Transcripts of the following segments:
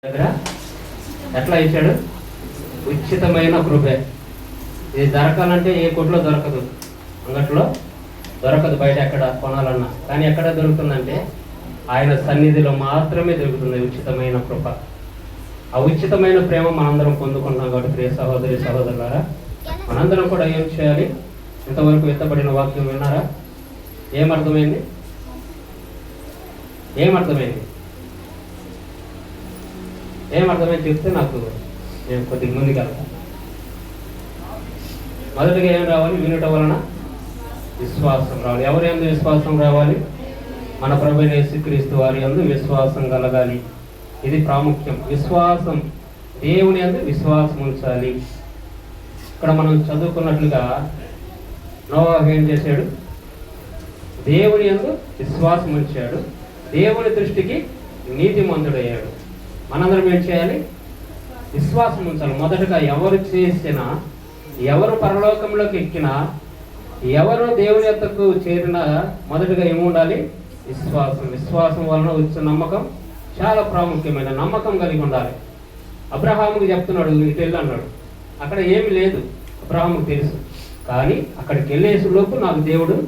దగ్గర ఎట్లా ఇచ్చాడు? ఉచితమైన కృపే. ఇది దొరకాలంటే ఏ కొట్లో దొరకదు, అంగట్లో దొరకదు, బయట ఎక్కడ కొనాలన్నా. కానీ ఎక్కడ దొరుకుతుందంటే ఆయన సన్నిధిలో మాత్రమే దొరుకుతుంది ఉచితమైన కృప. ఆ ఉచితమైన ప్రేమ మనందరం పొందుకుంటున్నాం. కాబట్టి ప్రియ సహోదరి సహోదరులారా, మనందరం కూడా ఏం చేయాలి? ఇంతవరకు ఎత్తబడిన వాక్యం విన్నారా? ఏమర్థమైంది? ఏమర్థమైంది చెప్తే నాకు నేను కొద్దిగా ముందుకు వెళ్తాను. మొదటిగా ఏం రావాలి? వినుట వలన విశ్వాసం రావాలి. ఎవరి యందు విశ్వాసం రావాలి? మన ప్రభువైన యేసుక్రీస్తు వారి యందు విశ్వాసం కలగాలి. ఇది ప్రాముఖ్యం. విశ్వాసం, దేవుని యందు విశ్వాసం ఉంచాలి. ఇక్కడ మనం చదువుకున్నట్లుగా నోవాహు ఏం చేశాడు? దేవుని యందు విశ్వాసం ఉంచాడు. దేవుని దృష్టికి నీతిమంతుడయ్యాడు. మనందరం ఏం చేయాలి? విశ్వాసం ఉంచాలి. మొదటగా ఎవరు చేసినా, ఎవరు పరలోకంలోకి ఎక్కినా, ఎవరు దేవుని యొద్దకు చేరినా మొదటగా ఏముండాలి? విశ్వాసం. విశ్వాసం వలన వచ్చే నమ్మకం చాలా ప్రాముఖ్యమైన నమ్మకం కలిగి ఉండాలి. అబ్రహాముకి చెప్తున్నాడు, ఇటు వెళ్ళి అన్నాడు. అక్కడ ఏమి లేదు, అబ్రహాముకు తెలుసు. కానీ అక్కడికి వెళ్ళేసి లోపు నాకు దేవుడు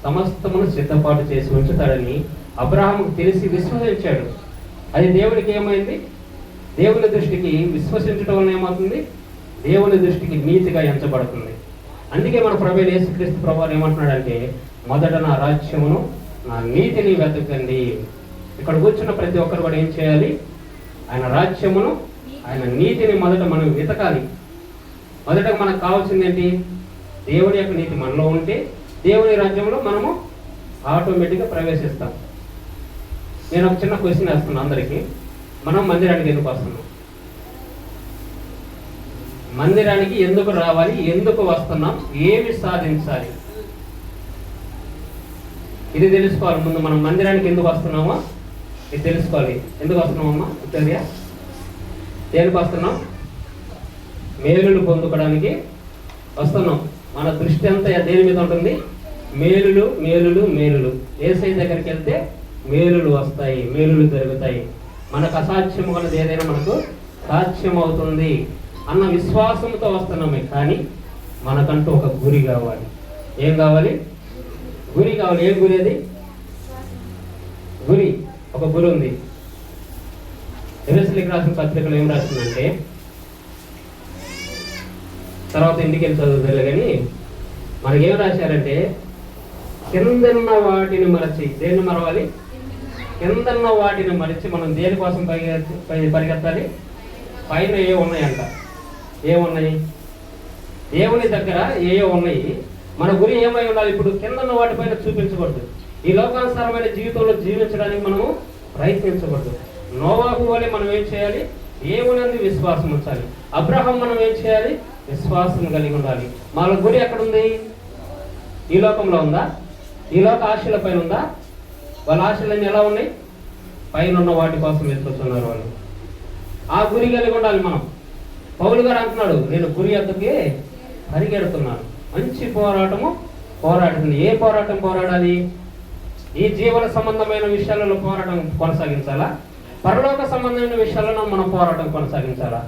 సమస్తమును సిద్ధపాటు చేసి ఉంచుతాడని అబ్రహాముకు తెలిసి విశ్వసించాడు. అది దేవుడికి ఏమైంది? దేవుని దృష్టికి విశ్వసించడం వలన ఏమవుతుంది? దేవుని దృష్టికి నీతిగా ఎంచబడుతుంది. అందుకే మన ప్రభువైన యేసుక్రీస్తు ప్రభువు ఏమంటున్నాడంటే, మొదట నా రాజ్యమును నా నీతిని వెతకండి. ఇక్కడ కూర్చున్న ప్రతి ఒక్కరు కూడా ఏం చేయాలి? ఆయన రాజ్యమును, ఆయన నీతిని మొదట మనం వెతకాలి. మొదట మనకు కావాల్సింది ఏంటి? దేవుని యొక్క నీతి మనలో ఉంటే దేవుని రాజ్యంలో మనము ఆటోమేటిక్గా ప్రవేశిస్తాం. నేను ఒక చిన్న క్వశ్చన్ వేస్తున్నాను అందరికీ. మనం మందిరానికి ఎందుకు వస్తున్నాం? మందిరానికి ఎందుకు రావాలి? ఎందుకు వస్తున్నాం? ఏమి సాధించాలి? ఇది తెలుసుకోవాలి ముందు. మనం మందిరానికి ఎందుకు వస్తున్నామో ఇది తెలుసుకోవాలి. ఎందుకు వస్తున్నామమ్మా? తెలియా? దేనికి వస్తున్నాం? మేలులు పొందుకోవడానికి వస్తున్నాం. మన దృష్టి అంతా దేని మీద ఉంటుంది? మేలులు, మేలులు, మేలులు. యేసయ్య దగ్గరికి వెళ్తే మేలులు వస్తాయి, మేలులు జరుగుతాయి. మనకు అసాధ్యం అన్నది ఏదైనా మనకు సాధ్యం అవుతుంది అన్న విశ్వాసంతో వస్తున్నామే. కానీ మనకంటూ ఒక గురి కావాలి. ఏం కావాలి? గురి కావాలి. ఏం గురి అది? గురి. ఒక గురి ఉంది. ఎఫెసీయులకు రాసిన పత్రికలో ఏం రాసిందంటే, తర్వాత ఇంటికి వెళ్ళి చదువుతారు కానీ మనకేం రాశారంటే, కిందన్న వాటిని మరచి. దేన్ని మరవాలి? కిందన్న వాటిని మరిచి మనం దేనికోసం పరిగెత్తాలి? పైన ఏ ఉన్నాయంట. ఏమున్నాయి? దేవుని దగ్గర ఏయో ఉన్నాయి. మన గురి ఏమై ఉండాలి? ఇప్పుడు కిందన్న వాటిపైన చూపించకూడదు. ఈ లోకానుసారమైన జీవితంలో జీవించడానికి మనము ప్రయత్నించకూడదు. నోవాహు వలె మనం ఏం చేయాలి? దేవుని విశ్వాసం ఉంచాలి. అబ్రహాం మనం ఏం చేయాలి? విశ్వాసం కలిగి ఉండాలి. మన గురి ఎక్కడుంది? ఈ లోకంలో ఉందా? ఈ లోక ఆశల పైన ఉందా? వాళ్ళ ఆశలన్నీ ఎలా ఉన్నాయి? పైన ఉన్న వాటి కోసం వెతుకుతున్నారు వాళ్ళు. ఆ గురి కలిగి ఉండాలి మనం. పౌలు గారు అంటున్నాడు, నేను గురి వద్దకే పరిగెడుతున్నాను, మంచి పోరాటము పోరాడుతుంది. ఏ పోరాటం పోరాడాలి? ఈ జీవన సంబంధమైన విషయాలలో పోరాటం కొనసాగించాలా? పరలోక సంబంధమైన విషయాలలో మనం పోరాటం కొనసాగించాలా?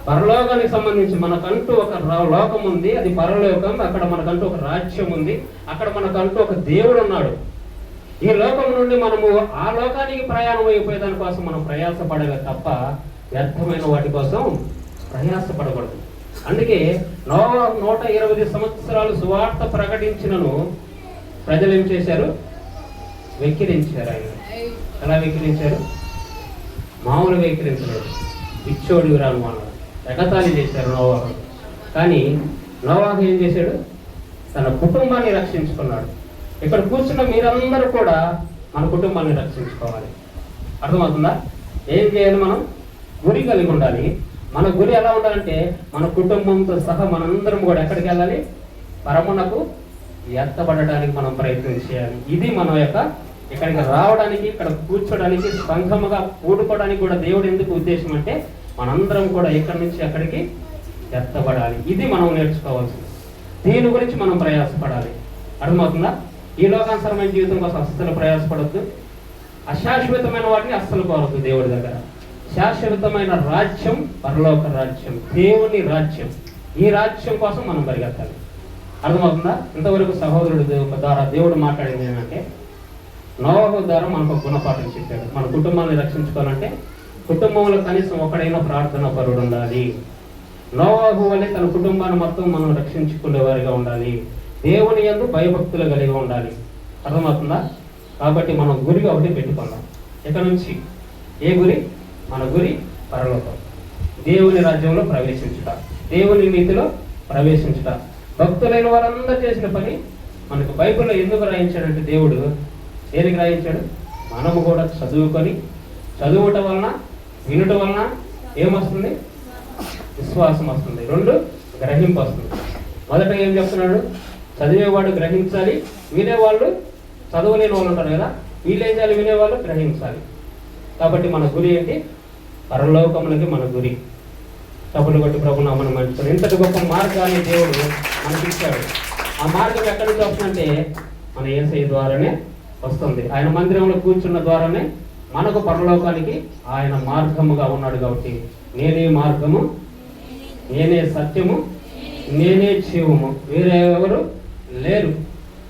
పరలోకానికి సంబంధించి మనకంటూ ఒక లోకం ఉంది, అది పరలోకం. అక్కడ మనకంటూ ఒక రాజ్యం ఉంది, అక్కడ మనకంటూ ఒక దేవుడు ఉన్నాడు. ఈ లోకం నుండి మనము ఆ లోకానికి ప్రయాణం అయిపోయేదాని కోసం మనం ప్రయాసపడలే తప్ప వ్యర్థమైన వాటి కోసం ప్రయాసపడకూడదు. అందుకే 120 సంవత్సరాలు సువార్త ప్రకటించినను ప్రజలు ఏం చేశారు? వెక్కిరించారు. ఆయన ఎలా వెక్కిరించారు? మామూలు వెక్కిరించలేదు. పిచ్చోడి రాను అన్నారు, ఎగతాళి చేశారు నోవాహు. కానీ నోవాహు ఏం చేశాడు? తన కుటుంబాన్ని రక్షించుకున్నాడు. ఇక్కడ కూర్చున్న మీరందరూ కూడా మన కుటుంబాన్ని రక్షించుకోవాలి. అర్థమవుతుందా? ఏం చేయాలి? మనం గురి కలిగి ఉండాలి. మన గురి ఎలా ఉండాలంటే, మన కుటుంబంతో సహా మనందరం కూడా ఎక్కడికి వెళ్ళాలి? పరమునకు ఎత్తబడడానికి మనం ప్రయత్నం చేయాలి. ఇది మన యొక్క ఇక్కడికి రావడానికి, ఇక్కడ కూర్చోడానికి, సంఘముగా కూడుకోవడానికి కూడా దేవుడు ఎందుకు ఉద్దేశం అంటే, మనందరం కూడా ఇక్కడి నుంచి అక్కడికి ఎత్తబడాలి. ఇది మనం నేర్చుకోవాల్సింది. దీని గురించి మనం ప్రయాసపడాలి. అర్థమవుతుందా? ఈ లోకానుసరమైన జీవితం కోసం అస్సలు ప్రయాసపడద్దు. అశాశ్వతమైన వాటిని అస్సలు కోరదు దేవుడి దగ్గర. శాశ్వతమైన రాజ్యం పరలోక రాజ్యం, దేవుని రాజ్యం. ఈ రాజ్యం కోసం మనం పరిగెత్తాలి. అర్థమవుతుందా? ఇంతవరకు సహోదరుడు ద్వారా దేవుడు మాట్లాడింది ఏంటంటే, నోవహు ద్వారా మనకు గుణపాఠం చెప్పాడు. మన కుటుంబాన్ని రక్షించుకోవాలంటే కుటుంబంలో కనీసం ఒకడైనా ప్రార్థన పరుడు ఉండాలి. నోవహు వల్లే తన కుటుంబాన్ని మొత్తం మనం రక్షించుకునేవారిగా ఉండాలి. దేవుని యందు భయభక్తులు కలిగి ఉండాలి. అర్థమవుతుందా? కాబట్టి మనం గురిగా ఒకటి పెట్టుకుందాం. ఇక నుంచి ఏ గురి? మన గురి పరలోకం, దేవుని రాజ్యంలో ప్రవేశించుట, దేవుని నీతిలో ప్రవేశించుట. భక్తులైన వారందరూ చేసిన పని మనకు బైబిల్లో ఎందుకు రాయించాడంటే, దేవుడు దేనికి రాయించాడు? మనము కూడా చదువుకొని, చదువుట వలన, వినుట వలన ఏమొస్తుంది? విశ్వాసం వస్తుంది. 2 గ్రహింపు వస్తుంది. మొదట ఏం చెప్తున్నాడు? చదివేవాడు గ్రహించాలి, వినేవాళ్ళు, చదవలేని వాళ్ళు ఉంటారు కదా, వీళ్ళు ఏం చేయాలి? వినేవాళ్ళు గ్రహించాలి. కాబట్టి మన గురి ఏంటి? పరలోకములకి మన గురి. తప్పులు కొట్టి ప్రభు నామను మంచుకొని ఇంతటి గొప్ప మార్గాన్ని దేవుడు మనకి ఇచ్చాడు. ఆ మార్గం ఎక్కడి నుంచి వస్తుందంటే మన యేసయ్య ద్వారానే వస్తుంది. ఆయన మందిరంలో కూర్చున్న ద్వారానే మనకు పరలోకానికి ఆయన మార్గముగా ఉన్నాడు. కాబట్టి నేనే మార్గము, నేనే సత్యము, నేనే జీవము, వేరే ఎవరు లేరు.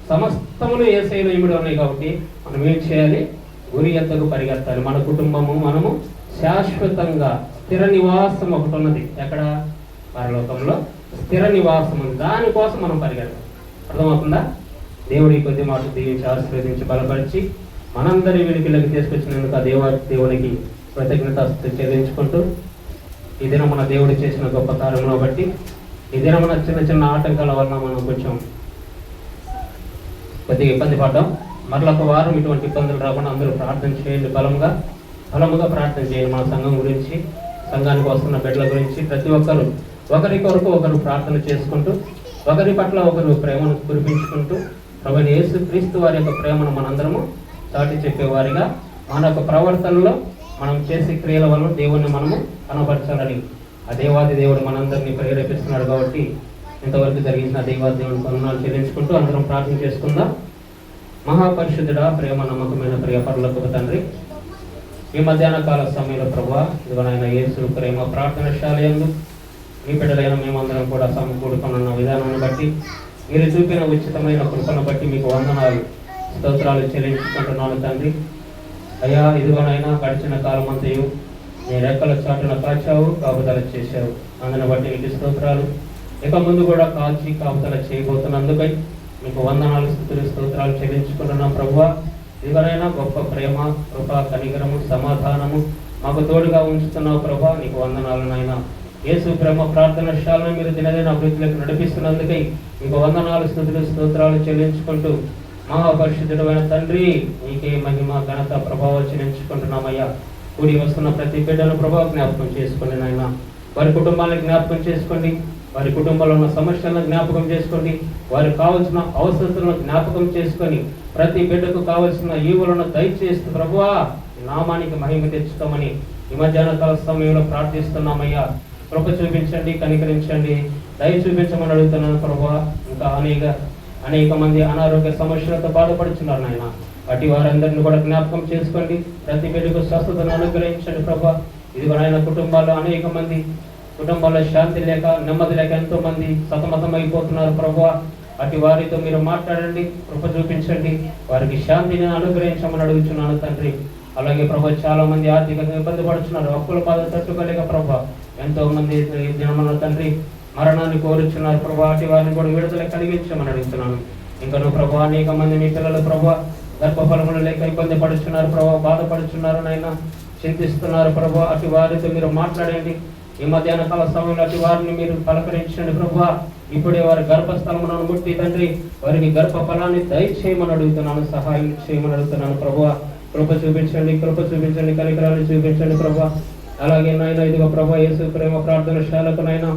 సమస్తములు యేసయ్యలో ఇమిడి ఉన్నాయి. కాబట్టి మనం ఏం చేయాలి? గురి ఎద్దకు పరిగెత్తాలి. మన కుటుంబము, మనము శాశ్వతంగా స్థిర నివాసం ఒకటి ఉన్నది. ఎక్కడ? పరలోకంలో స్థిర నివాసం ఉంది. దానికోసం మనం పరిగెత్తాలి. అర్థమవుతుందా? దేవుడి కొద్ది మాట దీవించి ఆశీర్వదించి బలపరిచి మనందరి వెనుకలకు తీసుకొచ్చినందుకు ఆ దేవునికి కృతజ్ఞత చెల్లించుకుంటూ, ఈ దినం మన దేవుడు చేసిన గొప్ప కార్యములను బట్టి, ఈ దినం మన చిన్న చిన్న ఆటంకాల వలన మనం కొంచెం కొద్దిగా ఇబ్బంది పడ్డాం. మరొక వారం ఇటువంటి ఇబ్బందులు రాకుండా అందరూ ప్రార్థన చేయండి. బలముగా ప్రార్థన చేయండి. మన సంఘం గురించి, సంఘానికి వస్తున్న బిడ్డల గురించి ప్రతి ఒక్కరు ఒకరికొరకు ఒకరు ప్రార్థన చేసుకుంటూ, ఒకరి పట్ల ఒకరు ప్రేమను కురిపించుకుంటూ, ప్రభువైన యేసు క్రీస్తు వారి యొక్క ప్రేమను మనందరము చాటి చెప్పేవారిగా మన యొక్క ప్రవర్తనలో మనం చేసే క్రియల వల్ల దేవుణ్ణి మనము కనపరచాలని ఆ దేవాది దేవుడు మనందరినీ ప్రేరేపిస్తున్నాడు. కాబట్టి ఇంతవరకు జరిగించిన దేవాది దేవుని వందనాలు చెల్లించుకుంటూ అందరం ప్రార్థన చేసుకుందాం. మహాపరిశుద్ధుడా, ప్రేమ నమ్మకమైన ప్రియ పరలోకపు తండ్రి, ఈ మధ్యాహ్న కాల సమయంలో ప్రభువా, ఇదిగోనైనా యేసు ప్రేమ ప్రార్థనశాలయందు మీ బిడ్డలైన మేమందరం కూడా సమకూడుకున్న విధానాన్ని బట్టి, మీరు చూపిన ఉచితమైన కృపను బట్టి మీకు వందనాలు, స్తోత్రాలు చెల్లించుకుంటున్నాను తండ్రి. అయ్యా, ఇదిగోనైనా గడిచిన కాలం అంతయు నీ రెక్కల చాటున కాచావు, కాపుదల చేశావు. అందుని బట్టి నీకు స్తోత్రాలు. ఇక ముందు కూడా కాల్చి కాపుదల చేయబోతున్నందుకై మీకు వందనాలు, స్తుతులు, స్తోత్రాలు చెల్లించుకుంటున్నాం ప్రభువా. ఇదిగోనైనా గొప్ప ప్రేమ, కృప, కనికరము, సమాధానము మాకు తోడుగా ఉంచుతున్నావు ప్రభా. నీకు వందనాలు నాయన. యేసు ప్రేమ ప్రార్థనశాలను మీరు దినదిన అభివృద్ధిలోకి నడిపిస్తున్నందుకై మీకు వందనాలు, స్తుతులు, స్తోత్రాలు చెల్లించుకుంటూ మహాపరిశుద్ధుడైన తండ్రి, నీకే మహిమ, ఘనత, ప్రభావం చెల్లించుకుంటున్నామయ్యా. కూడి వస్తున్న ప్రతి బిడ్డను ప్రభావ జ్ఞాపకం చేసుకోండి నాయన. వారి కుటుంబాలను జ్ఞాపకం చేసుకోండి, వారి కుటుంబంలో ఉన్న సమస్యలను జ్ఞాపకం చేసుకోండి, వారికి కావలసిన అవసరతలను జ్ఞాపకం చేసుకొని ప్రతి బిడ్డకు కావలసిన ఈవులను దయచేస్తూ ప్రభువా నామానికి మహిమ తెచ్చుకోమని ఈ మధ్యాహ్న కాల సమయంలో ప్రార్థిస్తున్నామయ్యా. కృప చూపించండి, కనికరించండి, దయ చూపించమని అడుగుతున్నాను ప్రభువా. ఇంకా అనేక మంది అనారోగ్య సమస్యలతో బాధపడుతున్నారు నాయన. అటు వారందరినీ కూడా జ్ఞాపకం చేసుకోండి, ప్రతి బిడ్డకు స్వస్థతను అనుగ్రహించండి ప్రభా. ఇదిగో నాయన, కుటుంబాల్లో అనేక మంది కుటుంబాల్లో శాంతి లేక, నెమ్మది లేక ఎంతో మంది సతమతం అయిపోతున్నారు ప్రభువా. అటు వారితో మీరు మాట్లాడండి, కృప చూపించండి, వారికి శాంతిని అనుగ్రహించమని అడుగుతున్నాను తండ్రి. అలాగే ప్రభా, చాలా మంది ఆర్థికంగా ఇబ్బంది పడుతున్నారు, అప్పుల బాధ తట్టుకోలేక ప్రభా. ఎంతో మంది దినమున తండ్రి మరణాన్ని కోరుచున్నారు ప్రభా. అటు వారిని కూడా విడుదల కలిగించమని అడుగుతున్నాను. ఇంకను ప్రభా, అనేక మంది మీ పిల్లలు ప్రభా గర్భఫలములు లేక ఇబ్బంది పడుతున్నారు ప్రభా, బాధపడుతున్నారు నాయన, చింతిస్తున్నారు ప్రభా. అటు వారితో మీరు మాట్లాడండి. ఈ మధ్యాహ్న కాల సమయంలో అటు వారిని మీరు పలకరించండి ప్రభా. ఇప్పుడే వారి గర్భస్థలములను ముట్టి తండ్రి వారికి గర్భ ఫలాన్ని దయచేయమని అడుగుతున్నాను, సహాయం చేయమని అడుగుతున్నాను ప్రభా. కృప చూపించండి, కనికరాన్ని చూపించండి ప్రభా. అలాగే నాయన, ఇదిగో ప్రభా, యేసు ప్రేమ ప్రార్థనశాలకు నాయన,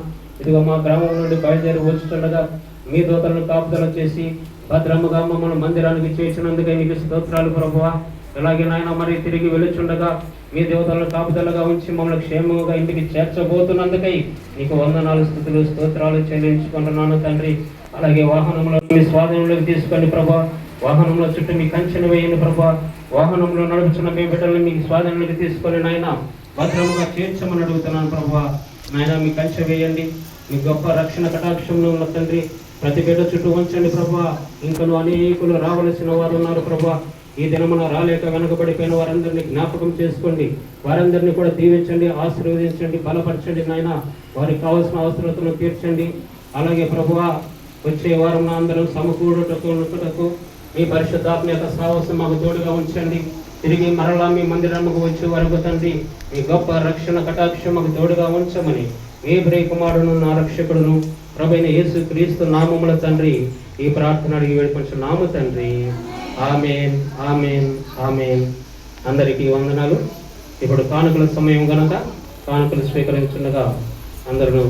ఇదిగో మా గ్రామం నుండి బయలుదేరి వచ్చుతుండగా మీ దూతలను కాపుదల చేసి భద్రముగా మమ్మల్ని మందిరానికి చేర్చినందుకే మీకు స్తోత్రాలు ప్రభువా. అలాగే నాయన, మరి తిరిగి వెలుచుండగా మీ దేవతలను కాపుదలగా ఉంచి మమ్మల్ని క్షేమంగా ఇంటికి చేర్చబోతున్నందుకై నీకు వందనాలు, స్తుతులు, స్తోత్రాలు చెల్లించుకుంటున్నాను తండ్రి. అలాగే వాహనంలో మీ స్వాధీనంలోకి తీసుకోండి ప్రభా. వాహనంలో చుట్టూ మీ కంచెను వేయండి ప్రభా. వాహనంలో నడుపుచున్న మీ బిడ్డల్ని మీ స్వాధీనానికి తీసుకొని నాయన భద్రముగా చేర్చమని అడుగుతున్నాను ప్రభువా. నాయన మీ కంచె వేయండి, మీ గొప్ప రక్షణ కటాక్షంలో ఉన్న తండ్రి ప్రతి బిడ్డ చుట్టూ ఉంచండి ప్రభువా. ఇంకను అనేకులు రావలసిన వారు ఉన్నారు ప్రభువా. ఈ దినమున రాలేక వెనకబడిపోయిన వారందరినీ జ్ఞాపకం చేసుకోండి, వారందరినీ కూడా దీవించండి, ఆశీర్వదించండి, బలపరచండి నాయన. వారికి కావాల్సిన అవసరతను తీర్చండి. అలాగే ప్రభువా, వచ్చే వారం అందరం సమకూడుటకు మీ పరిశుద్ధాత్మ యొక్క సాహసం మాకు తోడుగా ఉంచండి. తిరిగి మరలా మీ మందిరముకు వచ్చే వరకు తండ్రి మీ గొప్ప రక్షణ కటాక్షం మాకు తోడుగా ఉంచమని మీ ప్రియకుమారుడును నా రక్షకుడును ప్రభువైన యేసు క్రీస్తు నామముల తండ్రి ఈ ప్రార్థన అడిగి వేడుకొంచున్నాము తండ్రి. ఆమేన్, ఆమేన్, ఆమేన్. అందరికీ వందనాలు. ఇప్పుడు కానుకల సమయం గనక కానుకలు స్వీకరించుండగా అందరూ